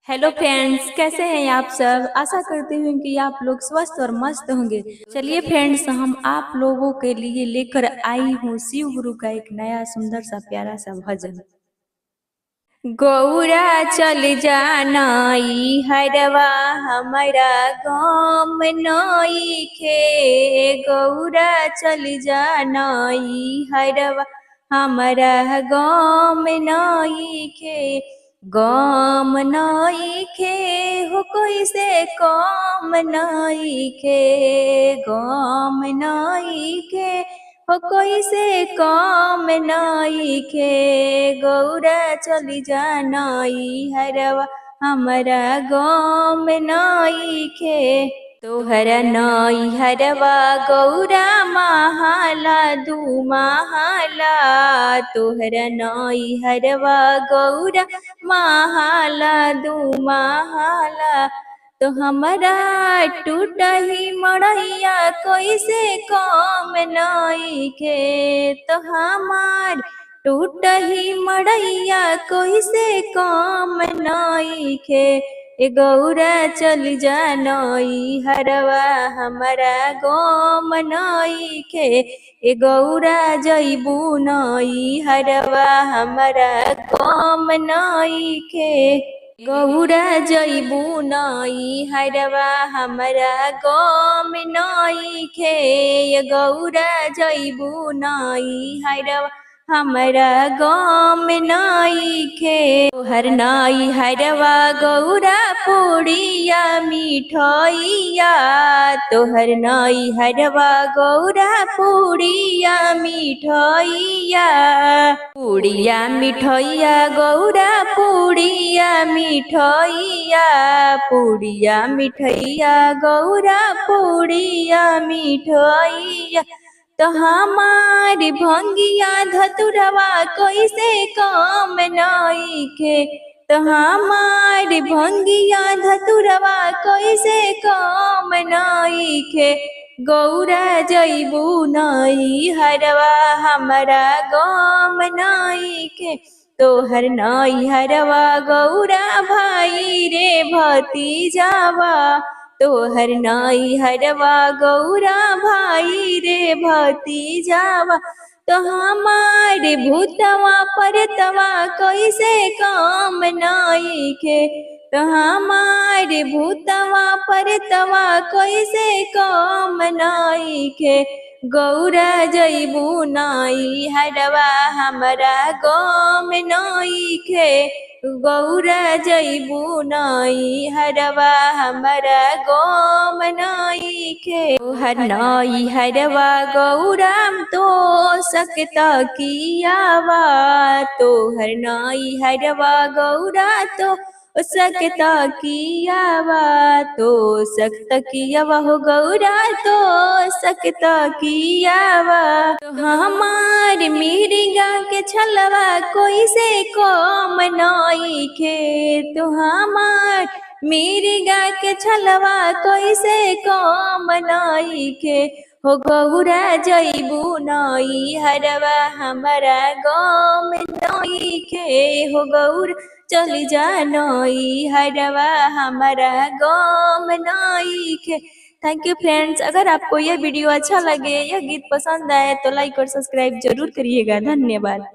Hello friends, कैसे हैं आप सब। आशा करती हूँ कि आप लोग स्वस्थ और मस्त होंगे। चलिए फ्रेंड्स, हम आप लोगों के लिए लेकर आई हूँ शिव गुरु का एक नया सुंदर सा प्यारा सा भजन। गौरा चल जानाई हरवा हमारा गाम नई खे। गौरा चल जानाई हरवा हमारा गाम नई खे। गाम नई खे हो कोई से काम नई खे। गाम नई खे हो कोई से काम नई खे। गौरा चली जानाई हरवा हमारा गाँव नई खे। तोहरा नई हरवा गौरा महाला दू महाला। तोहरा नई हरवा गौरा महाला दू महाला। तो हमारा टूटही मड़ैया कैसे काम नई खे। तो हमार टूटही मड़ैया कैसे काम नई खे। ए गौरा चल जानई हरवा हमारा गाम नई खे। ए गौरा जैबू नई हरवा हमारा गाम नई खे। गौरा जैबू नई हरवा हमारा गाम नई खे। गौरा जैबू नई हरवा हमारा गाम नई खे। तोहर नई हरवा गौरा पूड़िया मिठैया। तोहर नई हरवा गौरा पूड़िया मिठैया। पूड़िया मिठैया गौरा पूड़िया मिठैया। पूड़िया मिठैया गौरा पूड़िया मिठैया। तो हमारी भंगिया धतुरवा कैसे काम नई खे। तो हमारी भंगिया धतुरवा कैसे काम नई खे। गौरा जैबू नई हरवा हमारा गाम नई खे। तोहर नई हरवा गौरा भाई रे भतीजावा। तोहर नई हरवा गौरा भाई रे भतीजावा। तो हमारे भूतवा परतवा कैसे काम नई खे। तो हमारे भूतवा परतवा कैसे काम नई खे। गौरा जैबू नई हरवा हमारा गाम नई खे। गौरा जैबू नई हरवा हमारा गाम नई खे। तोहर नई हरवा गौरा तो सकता कियावा। तोहर नई हरवा गौरा तो सकता कियावा। तो सकता कियावा हो गौरा तो सकता कियावा। तो हमार मिर्गा के छलवा कैसे काम नई खे। तो हमार मिर्गा के छलवा कैसे काम नई खे। हो गौरा जैबू नई हरवा हमारा गाम नई खे। हो गौरा चली जा नई हरवा हमारा गाम नई खे। Thank you friends. अगर आपको यह वीडियो अच्छा लगे, यह गीत पसंद आए तो लाइक और सब्सक्राइब जरूर करिएगा। धन्यवाद।